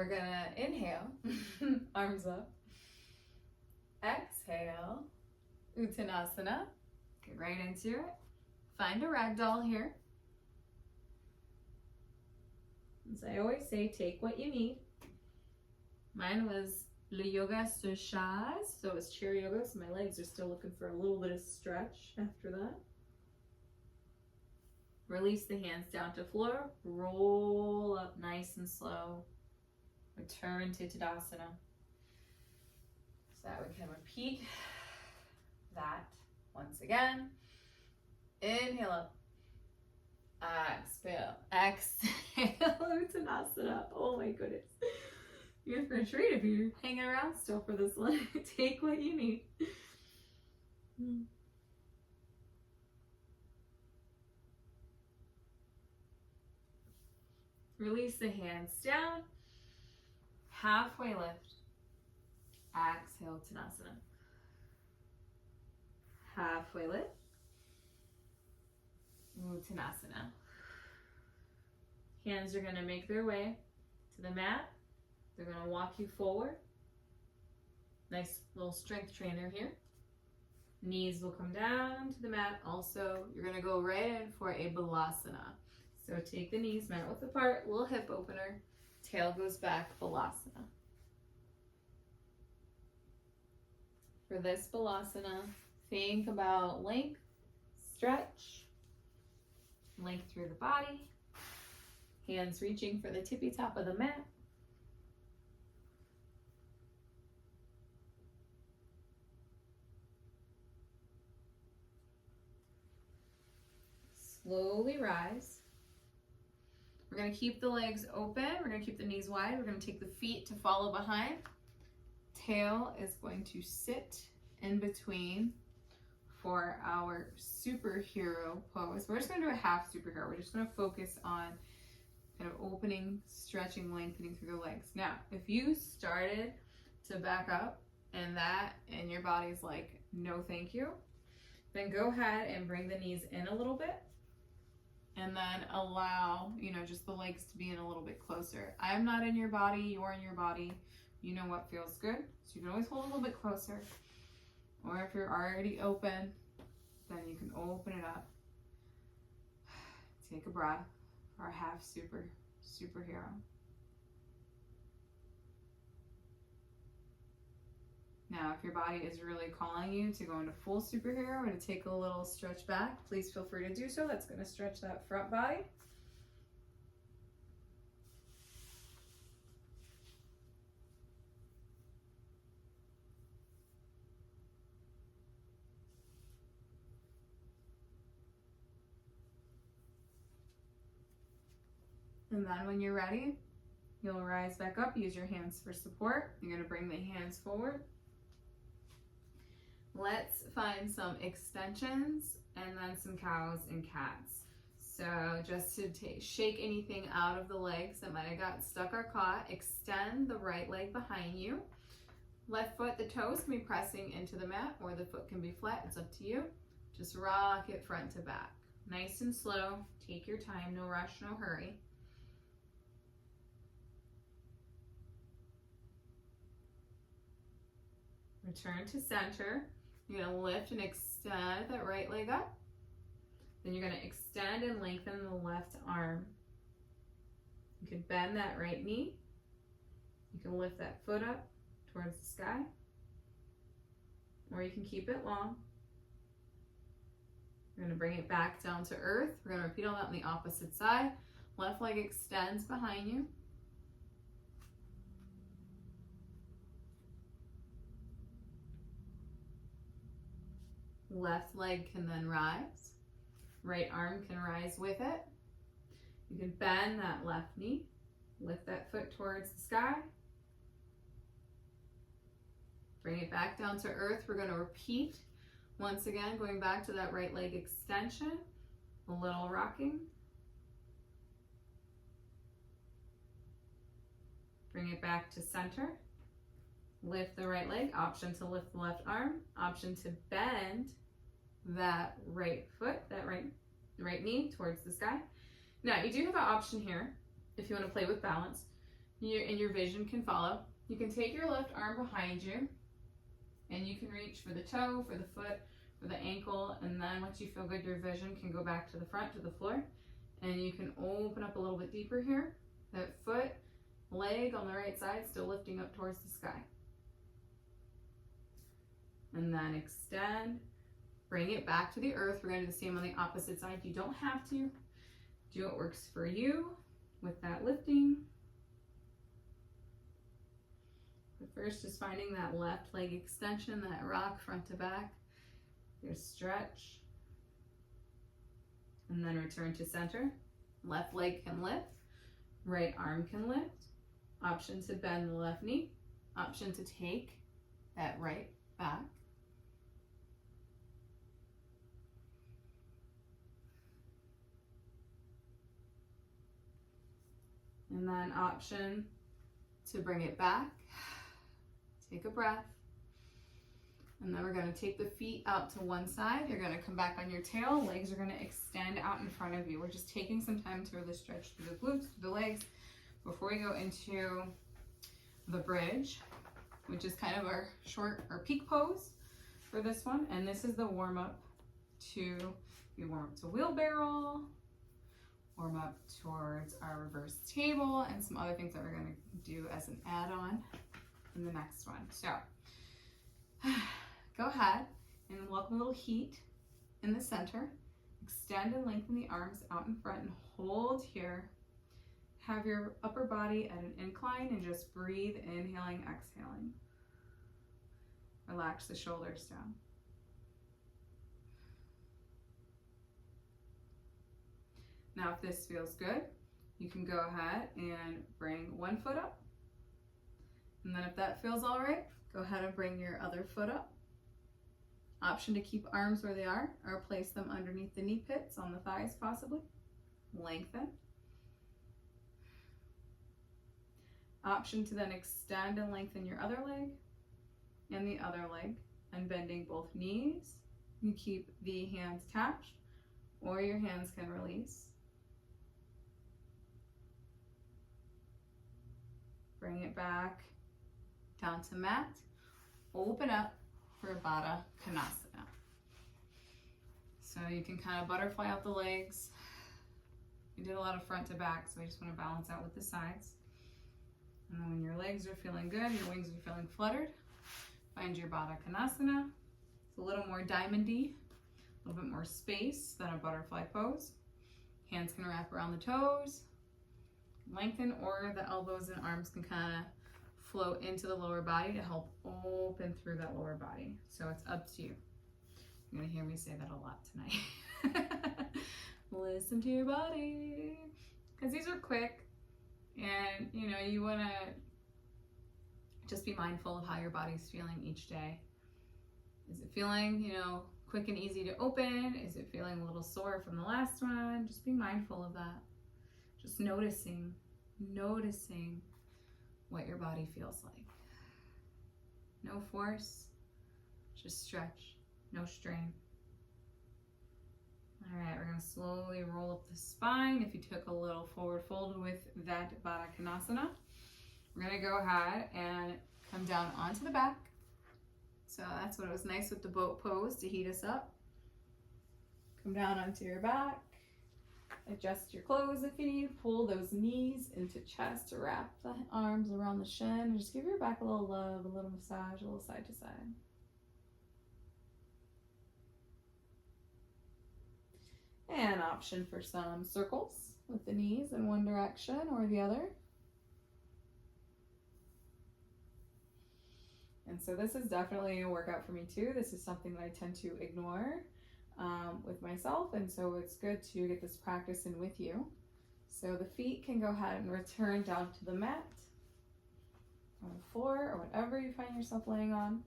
we're gonna inhale, arms up. Exhale, Uttanasana. Get right into it. Find a ragdoll here. As I always say, take what you need. Mine was Le Yoga sur Chaise, so it's chair yoga, so my legs are still looking for a little bit of stretch after that. Release the hands down to floor, roll up nice and slow. Return to Tadasana. So that we can repeat that once again. Inhale up. Exhale. Exhale. Uttanasana. Oh my goodness. You're in for a treat if you're hanging around still for this one. Take what you need. Release the hands down. Halfway lift. Exhale, Uttanasana. Halfway lift. Uttanasana. Hands are going to make their way to the mat. They're going to walk you forward. Nice little strength trainer here. Knees will come down to the mat. Also, you're going to go right in for a balasana. So take the knees, mat width apart, little hip opener. Tail goes back, balasana. For this balasana, think about length, stretch, length through the body. Hands reaching for the tippy top of the mat. Slowly rise. We're going to keep the legs open. We're going to keep the knees wide. We're going to take the feet to follow behind. Tail is going to sit in between for our superhero pose. We're just going to do a half superhero. We're just going to focus on kind of opening, stretching, lengthening through the legs. Now, if you started to back up and your body's like, no thank you, then go ahead and bring the knees in a little bit. And then allow, just the legs to be in a little bit closer. I'm not in your body, you're in your body. You know what feels good. So you can always hold a little bit closer. Or if you're already open, then you can open it up. Take a breath for our half superhero. Now, if your body is really calling you to go into full superhero or to take a little stretch back, please feel free to do so. That's going to stretch that front body. And then when you're ready, you'll rise back up. Use your hands for support. You're going to bring the hands forward. Let's find some extensions and then some cows and cats. So just to shake anything out of the legs that might have got stuck or caught, extend the right leg behind you. Left foot, the toes can be pressing into the mat or the foot can be flat. It's up to you. Just rock it front to back. Nice and slow. Take your time. No rush, no hurry. Return to center. You're going to lift and extend that right leg up. Then you're going to extend and lengthen the left arm. You can bend that right knee. You can lift that foot up towards the sky. Or you can keep it long. You're going to bring it back down to earth. We're going to repeat all that on the opposite side. Left leg extends behind you. Left leg can then rise. Right arm can rise with it. You can bend that left knee. Lift that foot towards the sky. Bring it back down to earth. We're going to repeat once again, going back to that right leg extension. A little rocking. Bring it back to center. Lift the right leg. Option to lift the left arm. Option to bend that right foot, that right knee towards the sky. Now, you do have an option here if you want to play with balance. and your vision can follow. You can take your left arm behind you and you can reach for the toe, for the foot, for the ankle, and then once you feel good, your vision can go back to the front, to the floor, and you can open up a little bit deeper here. That foot, leg on the right side still lifting up towards the sky. And then extend, bring it back to the earth. We're going to do the same on the opposite side. You don't have to. Do what works for you with that lifting. But first, just finding that left leg extension, that rock front to back. Your stretch. And then return to center. Left leg can lift. Right arm can lift. Option to bend the left knee. Option to take that right back. And then option to bring it back. Take a breath. And then we're going to take the feet out to one side. You're going to come back on your tail. Legs are going to extend out in front of you. We're just taking some time to really stretch through the glutes, through the legs, before we go into the bridge, which is kind of our short or peak pose for this one. And this is the warm up to wheelbarrow, warm up towards our reverse table, and some other things that we're going to do as an add-on in the next one. So go ahead and welcome a little heat in the center. Extend and lengthen the arms out in front and hold here. Have your upper body at an incline and just breathe, inhaling, exhaling. Relax the shoulders down. Now, if this feels good, you can go ahead and bring one foot up. And then if that feels all right, go ahead and bring your other foot up. Option to keep arms where they are or place them underneath the knee pits, on the thighs possibly. Lengthen. Option to then extend and lengthen your other leg and the other leg, and bending both knees. You keep the hands attached or your hands can release. Bring it back down to mat. Open up for Baddha Konasana. So you can kind of butterfly out the legs. We did a lot of front to back, so we just want to balance out with the sides. And then when your legs are feeling good, your wings are feeling fluttered, find your Baddha Konasana. It's a little more diamond-y, a little bit more space than a butterfly pose. Hands can wrap around the toes, lengthen, or the elbows and arms can kind of flow into the lower body to help open through that lower body. So it's up to you. You're gonna hear me say that a lot tonight. Listen to your body, because these are quick, and you know, you want to just be mindful of how your body's feeling each day. Is it feeling, you know, quick and easy to open? Is it feeling a little sore from the last one? Just be mindful of that. Just noticing what your body feels like. No force, just stretch, no strain. All right, we're gonna slowly roll up the spine. If you took a little forward fold with that Baddha Konasana, we're gonna go ahead and come down onto the back. So that's what it was nice with the boat pose, to heat us up. Come down onto your back. Adjust your clothes if you need. Pull those knees into chest to wrap the arms around the shin. And just give your back a little love, a little massage, a little side to side. And option for some circles with the knees in one direction or the other. And so this is definitely a workout for me too. This is something that I tend to ignore with myself, and so it's good to get this practice in with you. So the feet can go ahead and return down to the mat or the floor or whatever you find yourself laying on.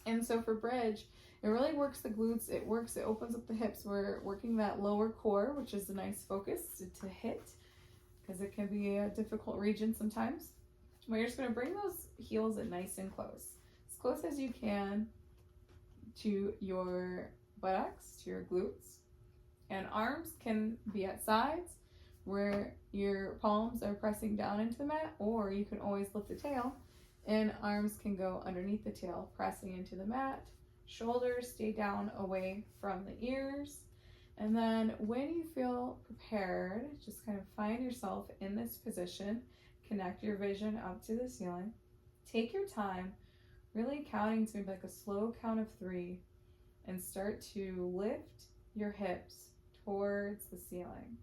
And so for bridge, it really works the glutes. It opens up the hips. We're working that lower core, which is a nice focus to hit, because it can be a difficult region sometimes. But you're just going to bring those heels in nice and close as you can to your buttocks, to your glutes. And arms can be at sides where your palms are pressing down into the mat, or you can always lift the tail and arms can go underneath the tail, pressing into the mat. Shoulders stay down away from the ears. And then when you feel prepared, just kind of find yourself in this position. Connect your vision up to the ceiling. Take your time, really counting to maybe like a slow count of 3, and start to lift your hips towards the ceiling.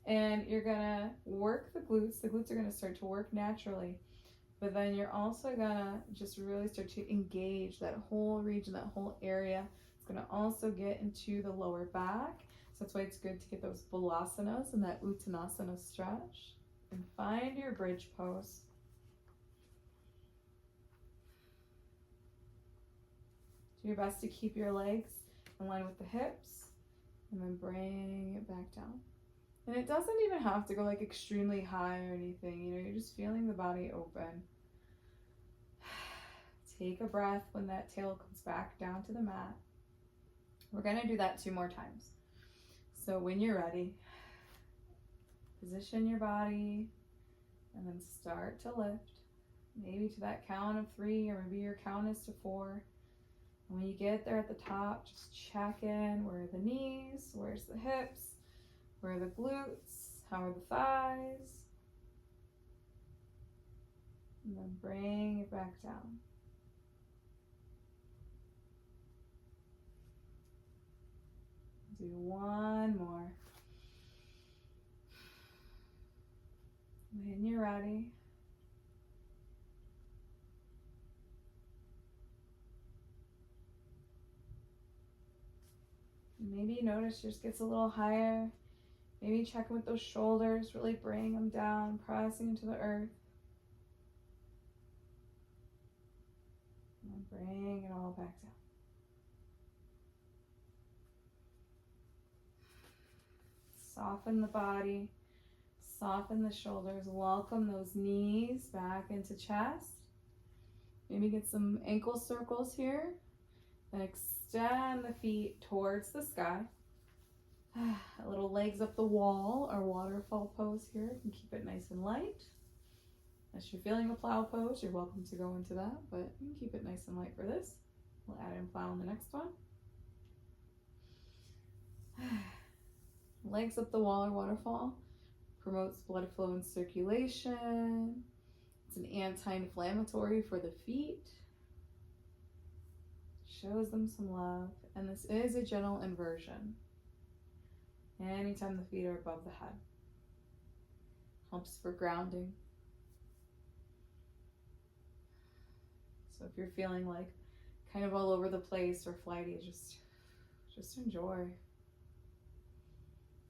And you're gonna work the glutes. The glutes are gonna start to work naturally, but then you're also gonna just really start to engage that whole region, that whole area. It's gonna also get into the lower back. So that's why it's good to get those balasanas and that uttanasana stretch. And find your bridge pose. Do your best to keep your legs in line with the hips, and then bring it back down. And it doesn't even have to go like extremely high or anything, you know, you're just feeling the body open. Take a breath when that tail comes back down to the mat. We're gonna do that 2 more times. So when you're ready, position your body and then start to lift, maybe to that count of 3, or maybe your count is to 4. And when you get there at the top, just check in. Where are the knees? Where's the hips? Where are the glutes? How are the thighs? And then bring it back down. Do 1 more. When you're ready, maybe you notice yours gets a little higher. Maybe check in with those shoulders, really bring them down, pressing into the earth. And bring it all back down. Soften the body, soften the shoulders, welcome those knees back into chest. Maybe get some ankle circles here. Then extend the feet towards the sky. A little legs up the wall, or waterfall pose here. You can keep it nice and light. If you're feeling a plow pose, you're welcome to go into that, but you can keep it nice and light for this. We'll add in plow in the next one. Legs up the wall or waterfall promotes blood flow and circulation. It's an anti-inflammatory for the feet. Shows them some love. And this is a gentle inversion. Anytime the feet are above the head. Helps for grounding. So if you're feeling like kind of all over the place or flighty, just enjoy.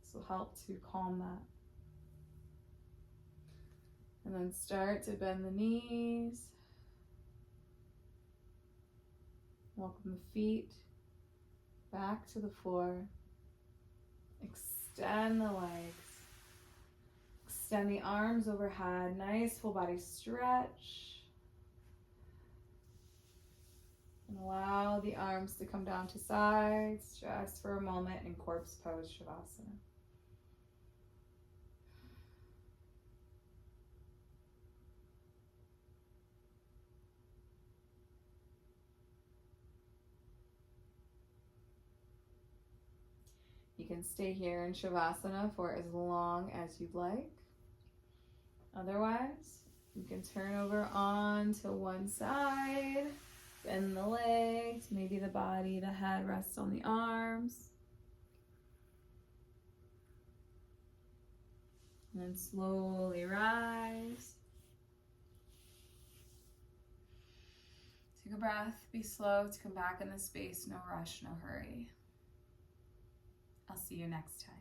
This will help to calm that. And then start to bend the knees. Welcome the feet back to the floor. Extend the legs. Extend the arms overhead. Nice full body stretch. And allow the arms to come down to sides just for a moment in corpse pose Shavasana. You can stay here in Shavasana for as long as you'd like. Otherwise, you can turn over on to one side, bend the legs, maybe the body, the head rests on the arms. And then slowly rise. Take a breath, be slow to come back in the space, no rush, no hurry. I'll see you next time.